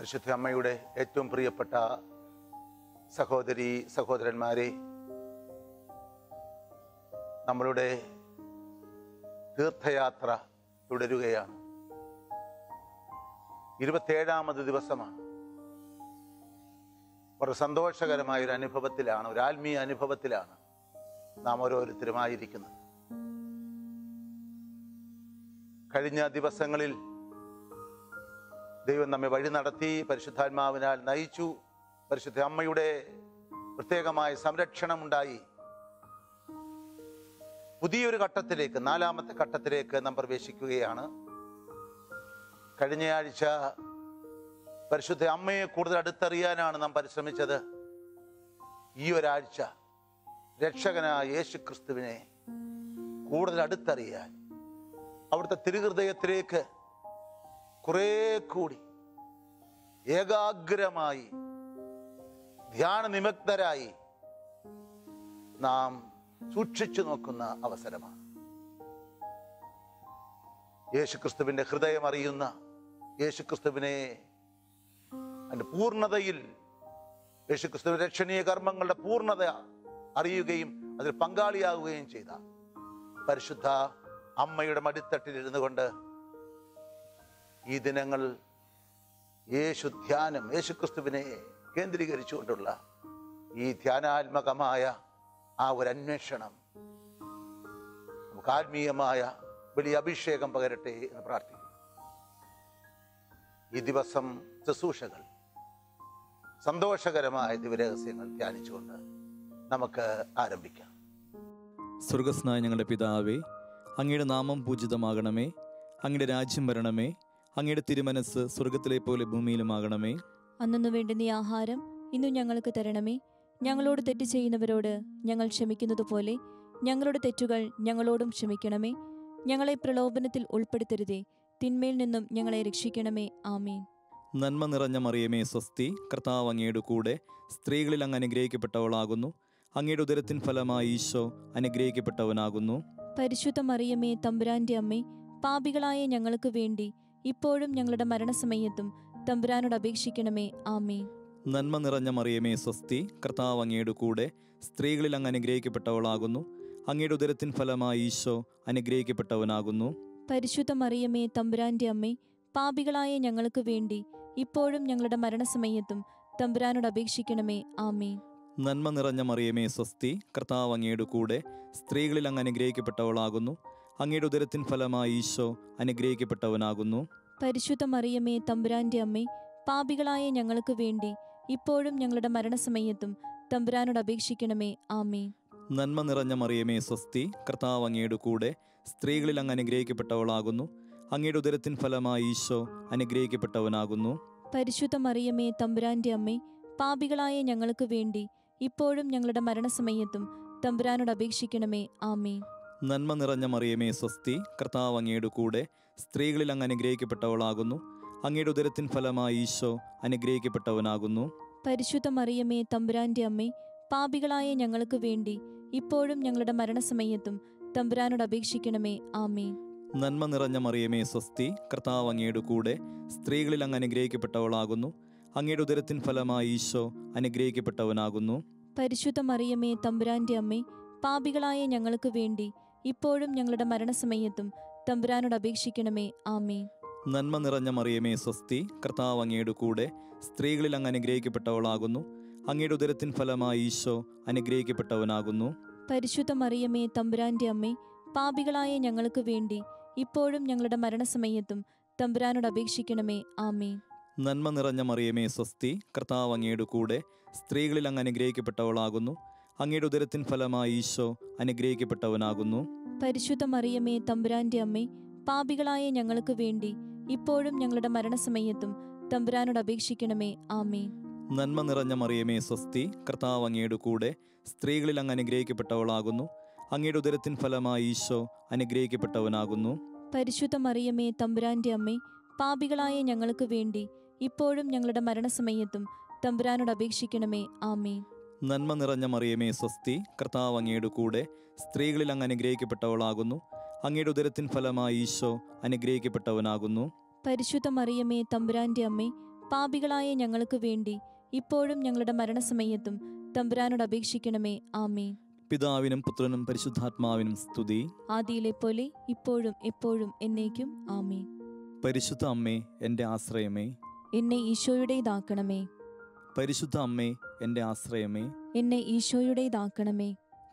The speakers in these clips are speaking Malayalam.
പരിശുദ്ധ അമ്മയുടെ ഏറ്റവും പ്രിയപ്പെട്ട സഹോദരി സഹോദരന്മാരെ, നമ്മളുടെ തീർത്ഥയാത്ര തുടരുകയാണ്. 27ാമത് ദിവസമാണ്. വളരെ സന്തോഷകരമായൊരു അനുഭവത്തിലാണ്, ഒരു ആത്മീയ അനുഭവത്തിലാണ് നാം ഓരോരുത്തരുമായിരിക്കുന്നത്. കഴിഞ്ഞ ദിവസങ്ങളിൽ ദൈവം നമ്മെ വഴി നടത്തി, പരിശുദ്ധാത്മാവിനാൽ നയിച്ചു. പരിശുദ്ധ അമ്മയുടെ പ്രത്യേകമായ സംരക്ഷണമുണ്ടായി. പുതിയൊരു ഘട്ടത്തിലേക്ക്, 4ാമത്തെ ഘട്ടത്തിലേക്ക് നാം പ്രവേശിക്കുകയാണ്. കഴിഞ്ഞയാഴ്ച പരിശുദ്ധ അമ്മയെ കൂടുതൽ അടുത്തറിയാനാണ് നാം പരിശ്രമിച്ചത്. ഈ ഒരാഴ്ച രക്ഷകനായ യേശു ക്രിസ്തുവിനെ കൂടുതൽ അടുത്തറിയാൻ, അവിടുത്തെ തിരുഹൃദയത്തിലേക്ക് കുറെ കൂടി ഏകാഗ്രമായി ധ്യാന നിമഗ്നരായി നാം സൂക്ഷിച്ചു നോക്കുന്ന അവസരമാണ്. യേശുക്രിസ്തുവിന്റെ ഹൃദയം അറിയുന്ന, യേശുക്രിസ്തുവിനെ അതിന്റെ പൂർണ്ണതയിൽ, യേശുക്രിസ്തുവിന്റെ രക്ഷണീയ കർമ്മങ്ങളുടെ പൂർണ്ണത അറിയുകയും അതിൽ പങ്കാളിയാവുകയും ചെയ്ത പരിശുദ്ധ അമ്മയുടെ മടിത്തട്ടിലിരുന്നു കൊണ്ട് ഈ ദിനങ്ങൾ ധ്യാനം, യേശുക്രിസ്തുവിനെ കേന്ദ്രീകരിച്ചുകൊണ്ടുള്ള ഈ ധ്യാനാത്മകമായ ആ ഒരു അന്വേഷണം നമുക്ക് ആത്മീയമായ വലിയ അഭിഷേകം പകരട്ടെ എന്ന് പ്രാർത്ഥിക്കുന്നു. ഈ ദിവസം ശുശ്രൂഷകൾ, സന്തോഷകരമായ ദിവരഹസ്യങ്ങൾ ധ്യാനിച്ചുകൊണ്ട് നമുക്ക് ആരംഭിക്കാം. സ്വർഗസ്നായ ഞങ്ങളുടെ പിതാവേ, അങ്ങയുടെ നാമം പൂജിതമാകണമേ. അങ്ങയുടെ രാജ്യം വരണമേ. അങ്ങയുടെ തിരുമനസ് സ്വർഗത്തിലെ പോലെ ഭൂമിയിലുമാകണമേ. അന്നു വേണ്ടുന്ന ആഹാരം ഇന്നും ഞങ്ങൾക്ക് തരണമേ. ഞങ്ങളോട് തെറ്റ് ചെയ്യുന്നവരോട് ഞങ്ങൾ ക്ഷമിക്കുന്നത് പോലെ ഞങ്ങളുടെ തെറ്റുകൾ ഞങ്ങളോടും ക്ഷമിക്കണമേ. ഞങ്ങളെ പ്രലോഭനത്തിൽ ഉൾപ്പെടുത്തരുതേ, തിന്മയിൽ നിന്നും ഞങ്ങളെ രക്ഷിക്കണമേ. ആമേൻ. നന്മ നിറഞ്ഞ മറിയമേ സ്വസ്തി, കർത്താവ് അങ്ങയുടെ കൂടെ, സ്ത്രീകളിൽ അങ്ങ് അനുഗ്രഹിക്കപ്പെട്ടവളാകുന്നു. അങ്ങയുടെ ഉദരത്തിൻ ഫലമായി ഈശോ അനുഗ്രഹിക്കപ്പെട്ടവനാകുന്നു. പരിശുദ്ധ മറിയമേ, തമ്പുരാന്റെ അമ്മേ, പാപികളായ ഞങ്ങൾക്ക് വേണ്ടി ഇപ്പോഴും ഞങ്ങളുടെ മരണസമയത്തും തമ്പുരാനോട് അപേക്ഷിക്കണമേ. ആമേൻ. നന്മ നിറഞ്ഞ മറിയമേ സ്വസ്തി, കർത്താവ് അങ്ങയുടെ കൂടെ, സ്ത്രീകളിൽ അങ്ങ് അനുഗ്രഹിക്കപ്പെട്ടവളാകുന്നു. അങ്ങയുടെ ഉദരത്തിൻ ഫലമായി ഈശോ അനുഗ്രഹിക്കപ്പെട്ടവനാകുന്നു. പരിശുദ്ധ മറിയമേ, തമ്പുരാന്റെ അമ്മേ, പാപികളായ ഞങ്ങൾക്ക് വേണ്ടി ഇപ്പോഴും ഞങ്ങളുടെ മരണസമയത്തും തമ്പുരാനോട് അപേക്ഷിക്കണമേ. ആമേൻ. നന്മ നിറഞ്ഞ മറിയമേ സ്വസ്തി, കർത്താവ് അങ്ങയുടെ കൂടെ, സ്ത്രീകളിൽ അങ്ങ് അനുഗ്രഹിക്കപ്പെട്ടവളാകുന്നു. അങ്ങയുടെ ഉദരത്തിൻ ഫലമായി ഈശോ അനുഗ്രഹിക്കപ്പെട്ടവനാകുന്നു. പരിശുദ്ധ മറിയമേ, തമ്പുരാന്റെ അമ്മേ, പാപികളായ ഞങ്ങൾക്ക് വേണ്ടി ഇപ്പോഴും ഞങ്ങളുടെ മരണസമയത്തും തമ്പുരാനോട് അപേക്ഷിക്കണമേ. ആമേൻ. നന്മ നിറഞ്ഞ മറിയമേ സ്വസ്തി, കർത്താവ് അങ്ങയുടെ കൂടെ, സ്ത്രീകളിൽ അങ്ങ് അനുഗ്രഹിക്കപ്പെട്ടവളാകുന്നു. അങ്ങയുടെ ഉദരത്തിൻ ഫലമായി ഈശോ അനുഗ്രഹിക്കപ്പെട്ടവനാകുന്നു. പരിശുദ്ധ മറിയമേ, തമ്പുരാന്റെ അമ്മേ, പാപികളായ ഞങ്ങൾക്ക് വേണ്ടി ഇപ്പോഴും ഞങ്ങളുടെ മരണസമയത്തും തമ്പുരാനോട് അപേക്ഷിക്കണമേ. ആമേൻ. നന്മ നിറഞ്ഞ മറിയമേ സ്വസ്തി, കർത്താവ് അങ്ങയുടെ കൂടെ, സ്ത്രീകളിൽ അങ്ങ് അനുഗ്രഹിക്കപ്പെട്ടവളാകുന്നു. അങ്ങയുടെ ഉദരത്തിൻ ഫലമായി ഈശോ അനുഗ്രഹിക്കപ്പെട്ടവനാകുന്നു. പരിശുദ്ധ മറിയമേ, തമ്പുരാന്റെ അമ്മേ, പാപികളായ ഞങ്ങൾക്ക് വേണ്ടി ഇപ്പോഴും ഞങ്ങളുടെ മരണസമയത്തും തമ്പുരാനോട് അപേക്ഷിക്കണമേ. ആമേൻ. നന്മ നിറഞ്ഞ മറിയമേ സ്വസ്തി, കർത്താവ് അങ്ങയുടെ കൂടെ, സ്ത്രീകളിൽ അങ്ങ് അനുഗ്രഹിക്കപ്പെട്ടവളാകുന്നു. അങ്ങയുടെ ഉദരത്തിൻ ഫലമായി ഈശോ അനുഗ്രഹിക്കപ്പെട്ടവനാകുന്നു. പരിശുദ്ധ മറിയമേ, തമ്പുരാന്റെ അമ്മേ, പാപികളായ ഞങ്ങൾക്ക് വേണ്ടി ഇപ്പോഴും ഞങ്ങളുടെ മരണസമയത്തും തമ്പുരാനോട് അപേക്ഷിക്കണമേ. ആമേൻ. നന്മ നിറഞ്ഞ മറിയമേ സ്വസ്തി, കർത്താവ് അങ്ങയുടെ കൂടെ, സ്ത്രീകളിൽ അങ്ങ് അനുഗ്രഹിക്കപ്പെട്ടവളാകുന്നു. അങ്ങയുടെ ഉദരത്തിൻ ഫലമായി ഈശോ അനുഗ്രഹിക്കപ്പെട്ടവനാകുന്നു. പരിശുദ്ധ മറിയമേ, തമ്പുരാന്റെ അമ്മേ, പാപികളായ ഞങ്ങൾക്ക് വേണ്ടി ഇപ്പോഴും ഞങ്ങളുടെ മരണസമയത്തും തമ്പുരാനോട് അപേക്ഷിക്കണമേ. ആമേൻ. നന്മ നിറഞ്ഞ മറിയമേ സ്വസ്തി, കർത്താവ് അങ്ങയുടെ കൂടെ, സ്ത്രീകളിൽ അങ്ങ് അനുഗ്രഹിക്കപ്പെട്ടവളാകുന്നു. അങ്ങയുടെ ഉദരത്തിൻ ഫലമായി ഈശോ അനുഗ്രഹിക്കപ്പെട്ടവനാകുന്നു. പരിശുദ്ധ മറിയമേ, തമ്പുരാന്റെ അമ്മേ, പാപികളായ ഞങ്ങൾക്ക് വേണ്ടി ഇപ്പോഴും ഞങ്ങളുടെ മരണസമയത്തും തമ്പുരാനോട് അപേക്ഷിക്കണമേ. ആമേൻ. നന്മ നിറഞ്ഞ മറിയമേ സ്വസ്തി, കർത്താവ് അങ്ങയുടെ കൂടെ, സ്ത്രീകളിൽ അങ്ങ് അനുഗ്രഹിക്കപ്പെട്ടവളാകുന്നു. അങ്ങയുടെ ഉദരത്തിൻ ഫലമായി ഈശോ അനുഗ്രഹിക്കപ്പെട്ടവനാകുന്നു. പരിശുദ്ധ മറിയമേ, തമ്പുരാന്റെ അമ്മേ, പാപികളായ ഞങ്ങൾക്ക് വേണ്ടി ഇപ്പോഴും ഞങ്ങളുടെ മരണസമയത്തും തമ്പുരാനോട് അപേക്ഷിക്കണമേ. ആമേൻ. നന്മ നിറഞ്ഞ മറിയമേ സ്വസ്തി, കർത്താവ് അങ്ങയുടെ കൂടെ, സ്ത്രീകളിൽ അങ്ങ് അനുഗ്രഹിക്കപ്പെട്ടവളാകുന്നു. അങ്ങയുടെ ഉദരത്തിൻ ഫലമായി ഈശോ അനുഗ്രഹിക്കപ്പെട്ടവനാകുന്നു. പരിശുദ്ധ മറിയമേ, തമ്പുരാന്റെ അമ്മേ, പാപികളായ ഞങ്ങൾക്ക് വേണ്ടി ഇപ്പോഴും ഞങ്ങളുടെ മരണസമയത്തും തമ്പുരാനോട് അപേക്ഷിക്കണമേ. ആമേൻ. പിതാവിനും പുത്രനും പരിശുദ്ധാത്മാവിനും സ്തുതി. ആദിയിലെ പോലെ ഇപ്പോഴും എപ്പോഴും എന്നേക്കും. ആമേൻ. പരിശുദ്ധ അമ്മേ, എൻ്റെ ആശ്രയമേ. എന്നെ ഈശോയുടേതാക്കണമേ. പരിശുദ്ധ അമ്മേ, എൻ്റെ ആശ്രയമേ. എന്നെ ഈശോയുടേതാക്കണമേ.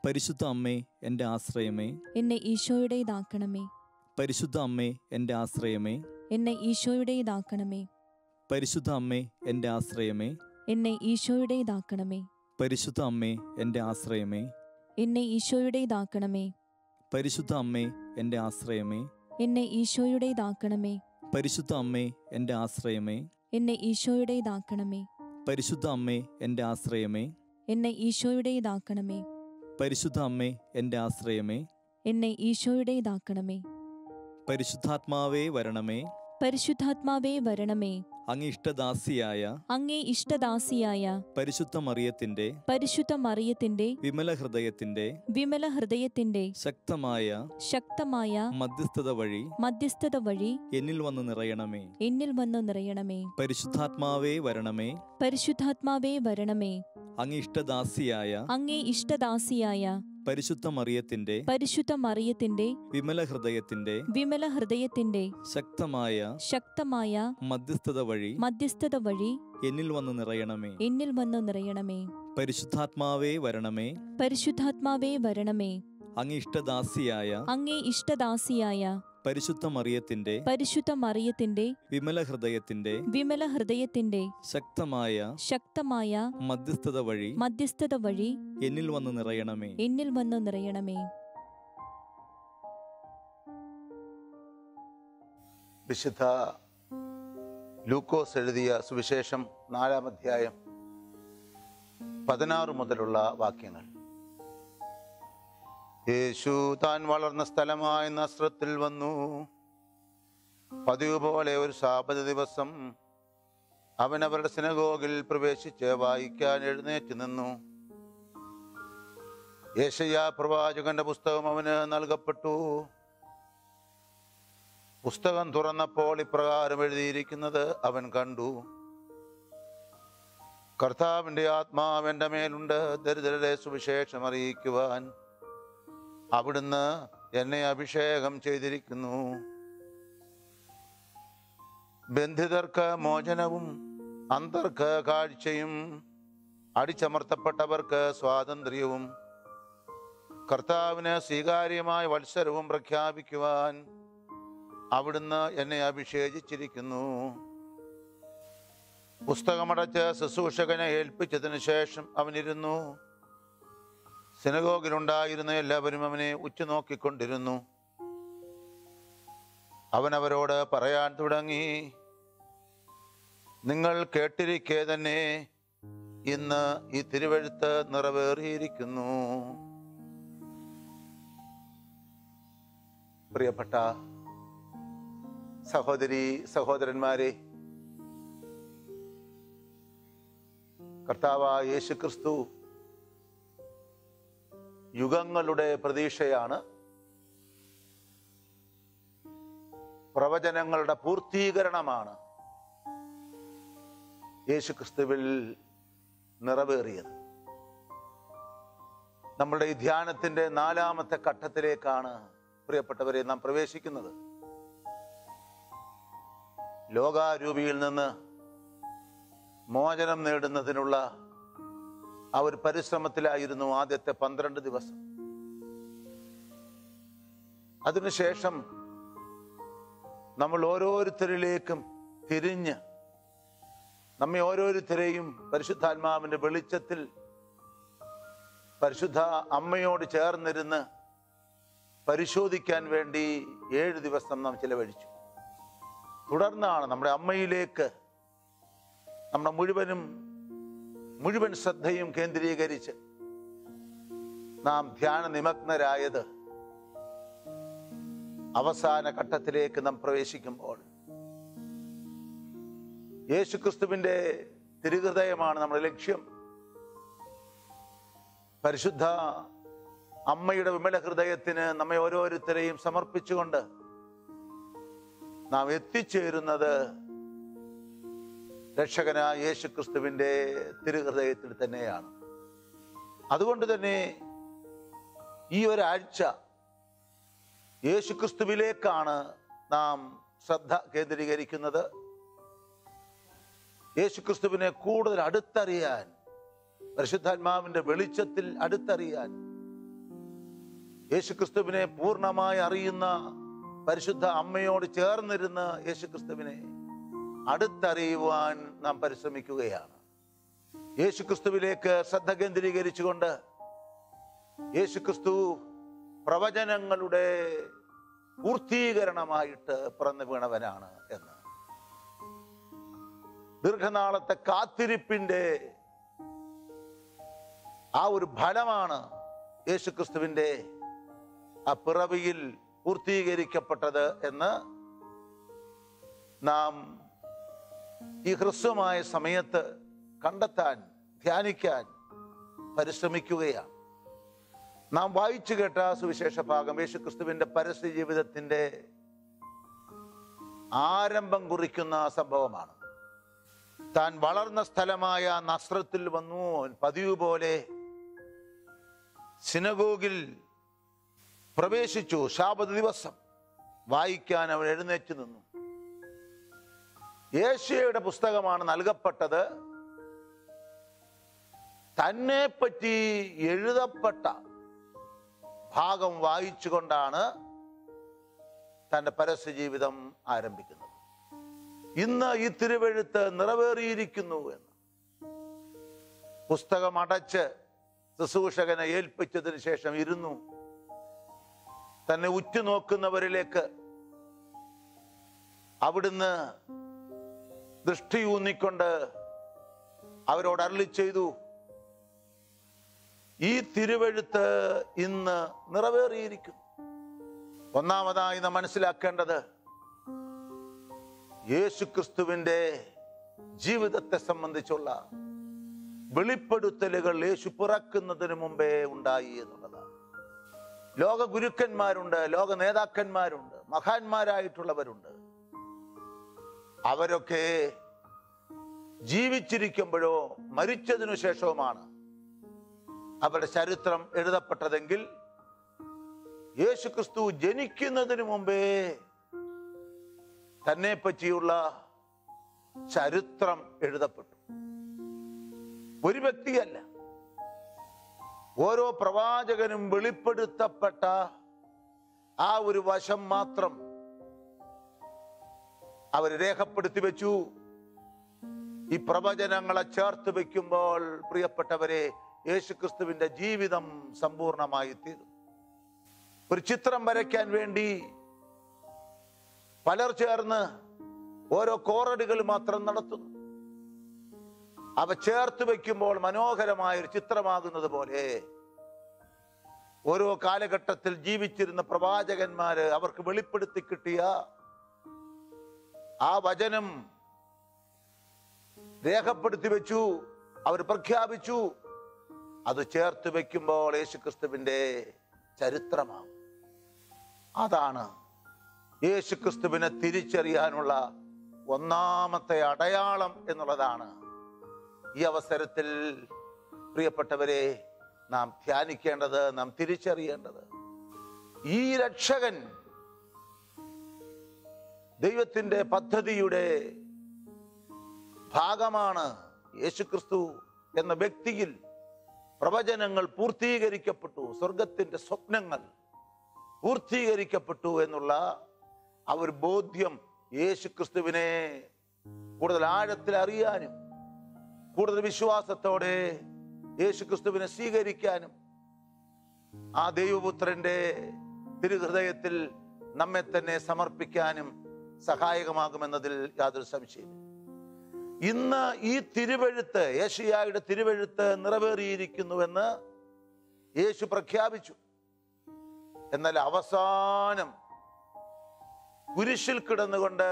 പരിശുദ്ധ അമ്മേ, എൻ്റെ ആശ്രയമേ. എന്നെ ഈശോയുടേതാക്കണമേ. പരിശുദ്ധ അമ്മേ, എൻ്റെ ആശ്രയമേ. എന്നെ ഈശോയുടേതാക്കണമേ. പരിശുദ്ധ അമ്മേ, എൻ്റെ ആശ്രയമേ. എന്നെ ഈശോയുടേതാക്കണമേ. പരിശുദ്ധ അമ്മേ, എൻ്റെ ആശ്രയമേ. എന്നെ ഈശോയുടേതാക്കണമേ. പരിശുദ്ധ അമ്മേ, എൻ്റെ ആശ്രയമേ. എന്നെ ഈശോയുടേതാക്കണമേ. പരിശുദ്ധ അമ്മേ, എൻ്റെ ആശ്രയമേ. എന്നെ ഈശോയുടേതാക്കണമേ. പരിശുദ്ധ അമ്മേ, എൻ്റെ ആശ്രയമേ. എന്നെ ഈശോയുടേതാക്കണമേ. പരിശുദ്ധ അമ്മേ, എൻ്റെ ആശ്രയമേ. എന്നെ ഈശോയുടേതാക്കണമേ. പരിശുദ്ധാത്മാവേ വരണമേ. പരിശുദ്ധാത്മാവേ വരണമേ. അങ്ങ് ഇഷ്ടദാസിയായ അങ്ങേ ഇഷ്ടദാസിയായ പരിശുദ്ധ മറിയത്തിന്റെ പരിശുദ്ധ മറിയത്തിന്റെ വിമല ഹൃദയത്തിന്റെ വിമല ഹൃദയത്തിന്റെ ശക്തമായ മധ്യസ്ഥത വഴി എന്നിൽ വന്ന് നിറയണമേ. എന്നിൽ വന്നു നിറയണമേ. പരിശുദ്ധാത്മാവേ വരണമേ. പരിശുദ്ധാത്മാവേ വരണമേ. അങ്ങ് ഇഷ്ടദാസിയായ പരിശുദ്ധ മറിയത്തിന്റെ വിമല ഹൃദയത്തിന്റെ ശക്തമായ മധ്യസ്ഥത വഴി എന്നിൽ വന്ന് നിറയണമേ. പരിശുദ്ധാത്മാവേ വരണമേ. അങ്ങ് ഇഷ്ടദാസിയായ പരിശുദ്ധ മറിയത്തിന്റെ വിമല ഹൃദയത്തിന്റെ ശക്തമായ മധ്യസ്ഥത വഴി എന്നിൽ വന്ന് നിറയണമേ. വിശുദ്ധ ലൂക്കോസ് എഴുതിയ സുവിശേഷം 4-ാം അധ്യായം 16 മുതലുള്ള വാക്യങ്ങൾ. യേശു താൻ വളർന്ന സ്ഥലമായ നസ്രത്തിൽ വന്നു. പതിവ് പോലെ ഒരു ശാബത ദിവസം അവൻ അവരുടെ സിനഗോഗിൽ പ്രവേശിച്ച് വായിക്കാൻ എഴുന്നേറ്റ് നിന്നു. യെശയ്യാ പ്രവാചകന്റെ പുസ്തകം അവന് നൽകപ്പെട്ടു. പുസ്തകം തുറന്നപ്പോൾ ഇപ്രകാരം എഴുതിയിരിക്കുന്നത് അവൻ കണ്ടു. കർത്താവിൻ്റെ ആത്മാവ് എൻ്റെ മേലുണ്ട്, ദരിദ്രരെ സുവിശേഷം അറിയിക്കുവാൻ അവിടുന്ന് എന്നെ അഭിഷേകം ചെയ്തിരിക്കുന്നു. ബന്ധിതർക്ക് മോചനവും അന്ധർക്ക് കാഴ്ചയും അടിച്ചമർത്തപ്പെട്ടവർക്ക് സ്വാതന്ത്ര്യവും കർത്താവിന് സ്വീകാര്യമായ വത്സരവും പ്രഖ്യാപിക്കുവാൻ അവിടുന്ന് എന്നെ അഭിഷേകിച്ചിരിക്കുന്നു. പുസ്തകമടച്ച് ശുശ്രൂഷകനെ ഏൽപ്പിച്ചതിന് ശേഷം അവനിരുന്നു. സിനഗോഗിലുണ്ടായിരുന്ന എല്ലാവരും അവനെ ഉറ്റുനോക്കിക്കൊണ്ടിരുന്നു. അവൻ അവരോട് പറയാൻ തുടങ്ങി, നിങ്ങൾ കേട്ടിരിക്കെ തന്നെ ഇന്ന് ഈ തിരുവെഴുത്ത് നിറവേറിയിരിക്കുന്നു. പ്രിയപ്പെട്ട സഹോദരീ സഹോദരന്മാരെ, കർത്താവായ യേശുക്രിസ്തു യുഗങ്ങളുടെ പ്രതീക്ഷയാണ്. പ്രവചനങ്ങളുടെ പൂർത്തീകരണമാണ് യേശുക്രിസ്തുവിൽ നിറവേറിയത്. നമ്മുടെ ഈ ധ്യാനത്തിന്റെ 4-ാമത്തെ ഘട്ടത്തിലേക്കാണ് പ്രിയപ്പെട്ടവരെ നാം പ്രവേശിക്കുന്നത്. ലോകാരൂപിയിൽ നിന്ന് മോചനം നേടുന്നതിനുള്ള ആ ഒരു പരിശ്രമത്തിലായിരുന്നു ആദ്യത്തെ 12 ദിവസം. അതിനുശേഷം നമ്മൾ ഓരോരുത്തരിലേക്കും തിരിഞ്ഞ് നമ്മെ ഓരോരുത്തരെയും പരിശുദ്ധാത്മാവിന്റെ വെളിച്ചത്തിൽ പരിശുദ്ധ അമ്മയോട് ചേർന്നിരുന്ന് പരിശോധിക്കാൻ വേണ്ടി 7 ദിവസം നാം ചിലവഴിച്ചു. തുടർന്നാണ് നമ്മുടെ അമ്മയിലേക്ക് നമ്മുടെ മുഴുവൻ ശ്രദ്ധയും കേന്ദ്രീകരിച്ച് നാം ധ്യാന നിമഗ്നരായത്. അവസാന ഘട്ടത്തിലേക്ക് നാം പ്രവേശിക്കുമ്പോൾ യേശുക്രിസ്തുവിന്റെ തിരുഹൃദയമാണ് നമ്മുടെ ലക്ഷ്യം. പരിശുദ്ധ അമ്മയുടെ വിമല ഹൃദയത്തിന് നമ്മെ ഓരോരുത്തരെയും സമർപ്പിച്ചുകൊണ്ട് നാം എത്തിച്ചേരുന്നത് രക്ഷകനായ യേശുക്രിസ്തുവിൻ്റെ തിരുഹൃദയത്തിൽ തന്നെയാണ്. അതുകൊണ്ട് തന്നെ ഈ ഒരാഴ്ച യേശുക്രിസ്തുവിലേക്കാണ് നാം ശ്രദ്ധ കേന്ദ്രീകരിക്കുന്നത്. യേശുക്രിസ്തുവിനെ കൂടുതൽ അടുത്തറിയാൻ, പരിശുദ്ധാത്മാവിന്റെ വെളിച്ചത്തിൽ അടുത്തറിയാൻ, യേശുക്രിസ്തുവിനെ പൂർണ്ണമായി അറിയുന്ന പരിശുദ്ധ അമ്മയോട് ചേർന്നിരുന്ന് യേശുക്രിസ്തുവിനെ അടുത്തറിയുവാൻ നാം പരിശ്രമിക്കുകയാണ്. യേശുക്രിസ്തുവിലേക്ക് ശ്രദ്ധ കേന്ദ്രീകരിച്ചുകൊണ്ട് യേശുക്രിസ്തു പ്രവചനങ്ങളുടെ പൂർത്തീകരണമായിട്ട് പിറന്നു വീണവനാണ് എന്ന്, ദീർഘനാളത്തെ കാത്തിരിപ്പിന്റെ ആ ഒരു ഫലമാണ് യേശുക്രിസ്തുവിന്റെ ആ പിറവിയിൽ പൂർത്തീകരിക്കപ്പെട്ടത് എന്ന് നാം ഈ ഹ്രസ്വമായ സമയത്ത് കണ്ടെത്താൻ, ധ്യാനിക്കാൻ പരിശ്രമിക്കുകയാണ്. നാം വായിച്ചു കേട്ട സുവിശേഷ ഭാഗം യേശുക്രിസ്തുവിന്റെ പരസ്യ ജീവിതത്തിന്റെ ആരംഭം കുറിക്കുന്ന സംഭവമാണ്. താൻ വളർന്ന സ്ഥലമായ നസ്രത്തിൽ വന്നു. പതിവ് പോലെ സിനഗോഗിൽ പ്രവേശിച്ചു. ശാബത്ത് ദിവസം വായിക്കാൻ അവൻ എഴുന്നേറ്റ് നിന്നു. യേശയ്യയുടെ പുസ്തകമാണ് നൽകപ്പെട്ടത്. തന്നെ പറ്റി എഴുതപ്പെട്ട ഭാഗം വായിച്ചുകൊണ്ടാണ് തന്റെ പരസ്യ ജീവിതം ആരംഭിക്കുന്നത്. ഇന്ന് ഈ തിരുവെഴുത്ത് നിറവേറിയിരിക്കുന്നു എന്ന് പുസ്തകം അടച്ച് ശുശ്രൂഷകനെ ഏൽപ്പിച്ചതിന് ശേഷം ഇരുന്നു. തന്നെ ഉറ്റുനോക്കുന്നവരിലേക്ക് അവിടുന്ന് ദൃഷ്ടിയൂന്നിക്കൊണ്ട് അവരോട് അരുളി ചെയ്തു, ഈ തിരുവെഴുത്ത് ഇന്ന് നിറവേറിയിരിക്കുന്നു. ഒന്നാമതായി നാം മനസ്സിലാക്കേണ്ടത്, യേശുക്രിസ്തുവിന്റെ ജീവിതത്തെ സംബന്ധിച്ചുള്ള വെളിപ്പെടുത്തലുകൾ യേശു പിറക്കുന്നതിന് മുമ്പേ ഉണ്ടായി എന്നുള്ളതാണ്. ലോക ഗുരുക്കന്മാരുണ്ട്, ലോക നേതാക്കന്മാരുണ്ട്, മഹാന്മാരായിട്ടുള്ളവരുണ്ട്. അവരൊക്കെ ജീവിച്ചിരിക്കുമ്പോഴോ മരിച്ചതിനു ശേഷവുമാണ് അവരുടെ ചരിത്രം എഴുതപ്പെട്ടതെങ്കിൽ, യേശുക്രിസ്തു ജനിക്കുന്നതിന് മുമ്പേ തന്നെ പറ്റിയുള്ള ചരിത്രം എഴുതപ്പെട്ടു. ഒരു വ്യക്തിയല്ല, ഓരോ പ്രവാചകനും വെളിപ്പെടുത്തപ്പെട്ട ആ ഒരു വശം മാത്രം അവർ രേഖപ്പെടുത്തി വെച്ചു. ഈ പ്രവചനങ്ങളെ ചേർത്ത് വെക്കുമ്പോൾ പ്രിയപ്പെട്ടവരെ, യേശുക്രിസ്തുവിന്റെ ജീവിതം സമ്പൂർണമായി തീരും. ഒരു ചിത്രം വരയ്ക്കാൻ വേണ്ടി പലർ ചേർന്ന് ഓരോ കോറടികൾ മാത്രം നടത്തുന്നു. അവ ചേർത്ത് വെക്കുമ്പോൾ മനോഹരമായ ഒരു ചിത്രമാകുന്നത് പോലെ ഓരോ കാലഘട്ടത്തിൽ ജീവിച്ചിരുന്ന പ്രവാചകന്മാര് അവർക്ക് വെളിപ്പെടുത്തി കിട്ടിയ ആ വചനം രേഖപ്പെടുത്തി വെച്ചു, അവർ പ്രഖ്യാപിച്ചു. അത് ചേർത്ത് വെക്കുമ്പോൾ യേശുക്രിസ്തുവിന്റെ ചരിത്രമാകും. അതാണ് യേശുക്രിസ്തുവിനെ തിരിച്ചറിയാനുള്ള ഒന്നാമത്തെ അടയാളം എന്നുള്ളതാണ് ഈ അവസരത്തിൽ പ്രിയപ്പെട്ടവരെ നാം ധ്യാനിക്കേണ്ടത്, നാം തിരിച്ചറിയേണ്ടത്. ഈ രക്ഷകൻ ദൈവത്തിന്റെ പദ്ധതിയുടെ ഭാഗമാണ്. യേശുക്രിസ്തു എന്ന വ്യക്തിയിൽ പ്രവചനങ്ങൾ പൂർത്തീകരിക്കപ്പെട്ടു, സ്വർഗത്തിന്റെ സ്വപ്നങ്ങൾ പൂർത്തീകരിക്കപ്പെട്ടു എന്നുള്ള ആ ഒരു ബോധ്യം യേശുക്രിസ്തുവിനെ കൂടുതൽ ആഴത്തിൽ അറിയാനും കൂടുതൽ വിശ്വാസത്തോടെ യേശുക്രിസ്തുവിനെ സ്വീകരിക്കാനും ആ ദൈവപുത്രന്റെ തിരുഹൃദയത്തിൽ നമ്മെ തന്നെ സമർപ്പിക്കാനും സഹായകമാകുമെന്നതിൽ യാതൊരു സംശയമില്ല. ഇന്ന് ഈ തിരുവെഴുത്ത്, യേശയ്യായുടെ തിരുവെഴുത്ത് നിറവേറിയിരിക്കുന്നുവെന്ന് യേശു പ്രഖ്യാപിച്ചു. എന്നാൽ അവസാനം കുരിശിൽ കിടന്നുകൊണ്ട്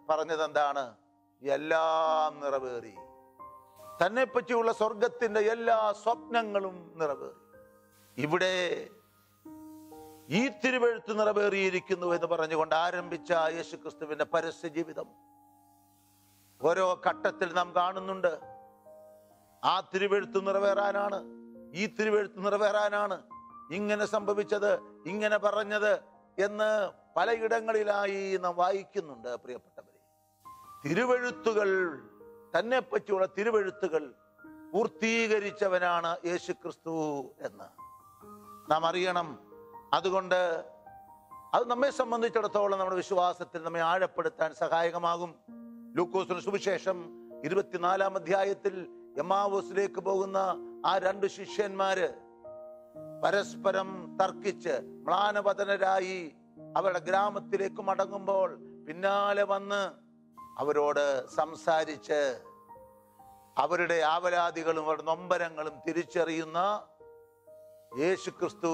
പറഞ്ഞത് എന്താണ്? എല്ലാം നിറവേറി. തന്നെ പറ്റിയുള്ള സ്വർഗത്തിന്റെ എല്ലാ സ്വപ്നങ്ങളും നിറവേറി. ഇവിടെ ഈ തിരുവെഴുത്ത് നിറവേറിയിരിക്കുന്നു എന്ന് പറഞ്ഞുകൊണ്ട് ആരംഭിച്ച യേശുക്രിസ്തുവിന്റെ പരസ്യ ജീവിതം ഓരോ ഘട്ടത്തിൽ നാം കാണുന്നുണ്ട്. ആ തിരുവെഴുത്ത് നിറവേറാനാണ്, ഈ തിരുവെഴുത്ത് നിറവേറാനാണ് ഇങ്ങനെ സംഭവിച്ചത്, ഇങ്ങനെ പറഞ്ഞത് എന്ന് പലയിടങ്ങളിലായി നാം വായിക്കുന്നുണ്ട്. പ്രിയപ്പെട്ടവരെ, തിരുവെഴുത്തുകൾ, തന്നെ പറ്റിയുള്ള തിരുവെഴുത്തുകൾ പൂർത്തീകരിച്ചവനാണ് യേശുക്രിസ്തു എന്ന് നാം അറിയണം. അതുകൊണ്ട് അത് നമ്മെ സംബന്ധിച്ചിടത്തോളം നമ്മുടെ വിശ്വാസത്തിൽ നമ്മെ ആഴപ്പെടുത്താൻ സഹായകമാകും. ലൂക്കോസിന്റെ സുവിശേഷം 24-ാം അധ്യായത്തിൽ എമ്മാവൂസിലേക്ക് പോകുന്ന ആ 2 ശിഷ്യന്മാര് പരസ്പരം തർക്കിച്ച് മ്ലാനവദനരായി അവരുടെ ഗ്രാമത്തിലേക്ക് മടങ്ങുമ്പോൾ പിന്നാലെ വന്ന് അവരോട് സംസാരിച്ച് അവരുടെ ആവലാതികളും അവരുടെ നൊമ്പരങ്ങളും തിരിച്ചറിയുന്ന യേശുക്രിസ്തു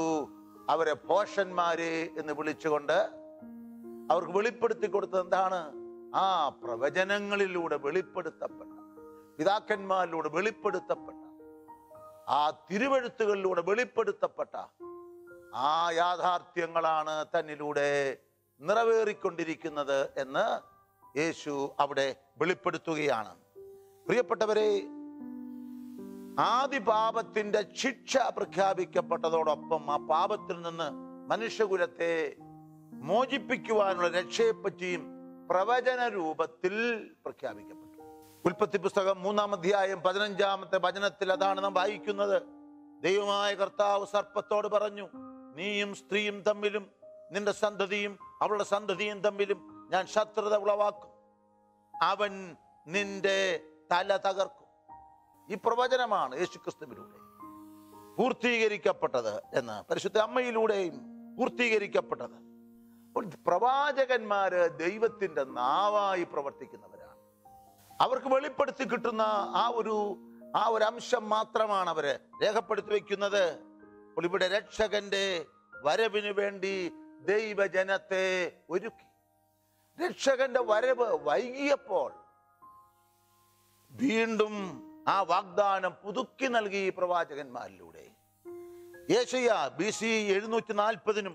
അവരെ ഭോഷന്മാരെ എന്ന് വിളിച്ചുകൊണ്ട് അവർക്ക് വെളിപ്പെടുത്തി കൊടുത്തത് എന്താണ്? ആ പ്രവചനങ്ങളിലൂടെ വെളിപ്പെടുത്തപ്പെട്ട, പിതാക്കന്മാരിലൂടെ വെളിപ്പെടുത്തപ്പെട്ട, ആ തിരുവെഴുത്തുകളിലൂടെ വെളിപ്പെടുത്തപ്പെട്ട ആ യാഥാർത്ഥ്യങ്ങളാണ് തന്നിലൂടെ നിറവേറിക്കൊണ്ടിരിക്കുന്നത് എന്ന് യേശു അവിടെ വെളിപ്പെടുത്തുകയാണ്. പ്രിയപ്പെട്ടവരെ, ആദി പാപത്തിന്റെ ശിക്ഷ പ്രഖ്യാപിക്കപ്പെട്ടതോടൊപ്പം ആ പാപത്തിൽ നിന്ന് മനുഷ്യകുലത്തെ മോചിപ്പിക്കുവാനുള്ള രക്ഷയെപ്പറ്റിയും പ്രവചന രൂപത്തിൽ പ്രഖ്യാപിക്കപ്പെട്ടു. ഉൽപ്പത്തി പുസ്തകം 3-ാം അധ്യായം 15-ാമത്തെ വചനത്തിൽ അതാണ് നാം വായിക്കുന്നത്. ദൈവമായ കർത്താവ് സർപ്പത്തോട് പറഞ്ഞു, നീയും സ്ത്രീയും തമ്മിലും നിന്റെ സന്തതിയും അവളുടെ സന്തതിയും തമ്മിലും ഞാൻ ശത്രുത ഉളവാക്കും, അവൻ നിന്റെ തല തകർക്കും. ഈ പ്രവചനമാണ് യേശുക്രിസ്തുവിലൂടെ പൂർത്തീകരിക്കപ്പെട്ടത് എന്ന്, പരിശുദ്ധ അമ്മയിലൂടെയും പൂർത്തീകരിക്കപ്പെട്ടത്. പ്രവാചകന്മാര് ദൈവത്തിന്റെ നാവായി പ്രവർത്തിക്കുന്നവരാണ്. അവർക്ക് വെളിപ്പെടുത്തി കിട്ടുന്ന ആ ഒരു അംശം മാത്രമാണ് അവര് രേഖപ്പെടുത്തി വെക്കുന്നത്. അപ്പോൾ ഇവിടെ രക്ഷകന്റെ വരവിന് വേണ്ടി ദൈവജനത്തെ ഒരുക്കി. രക്ഷകന്റെ വരവ് വൈകിയപ്പോൾ വീണ്ടും ആ വാഗ്ദാനം പുതുക്കി നൽകി പ്രവാചകന്മാരിലൂടെ. യേശയ്യ BC 740-നും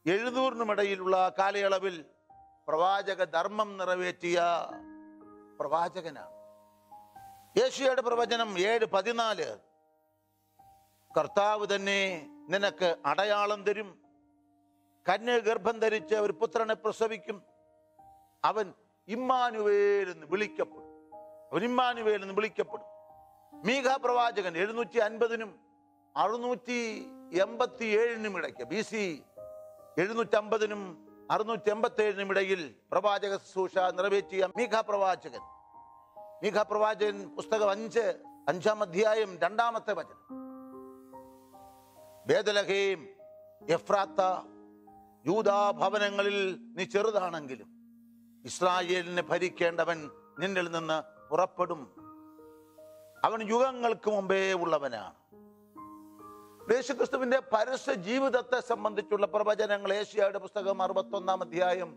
700-നും ഇടയിലുള്ള കാലയളവിൽ പ്രവാചക ധർമ്മം നിറവേറ്റിയ പ്രവാചകനാണ്. യേശയ്യയുടെ പ്രവചനം 7:14, കർത്താവ് തന്നെ നിനക്ക് അടയാളം തരും, കന്യക ഗർഭം ധരിച്ച് ഒരു പുത്രനെ പ്രസവിക്കും, അവൻ ഇമ്മാനുവേൽ എന്ന് വിളിക്കപ്പെടും. മീഖാ പ്രവാചകൻ 750-നും 687-നും ഇടയ്ക്ക്, BC 750-നും 687-നും ഇടയിൽ പ്രവാചക ശുശ്രൂഷ നിറവേറ്റിയ മീഖാ പ്രവാചകൻ പുസ്തകം 5-ാം അധ്യായം 2-ാമത്തെ വചനം, ബേദലഹേം എഫ്രാത്ത, യൂദാ ഭവനങ്ങളിൽ നീ ചെറുതാണെങ്കിലും ഇസ്രായേലിനെ ഭരിക്കേണ്ടവൻ നിന്നിൽ നിന്ന് പുറപ്പെടും, അവൻ യുഗങ്ങൾക്ക് മുമ്പേ ഉള്ളവനാണ്. യേശുക്രിസ്തുവിന്റെ പരസ്യ ജീവിതത്തെ സംബന്ധിച്ചുള്ള പ്രവചനങ്ങൾ യേശയ്യയുടെ പുസ്തകം 61-ാം അധ്യായം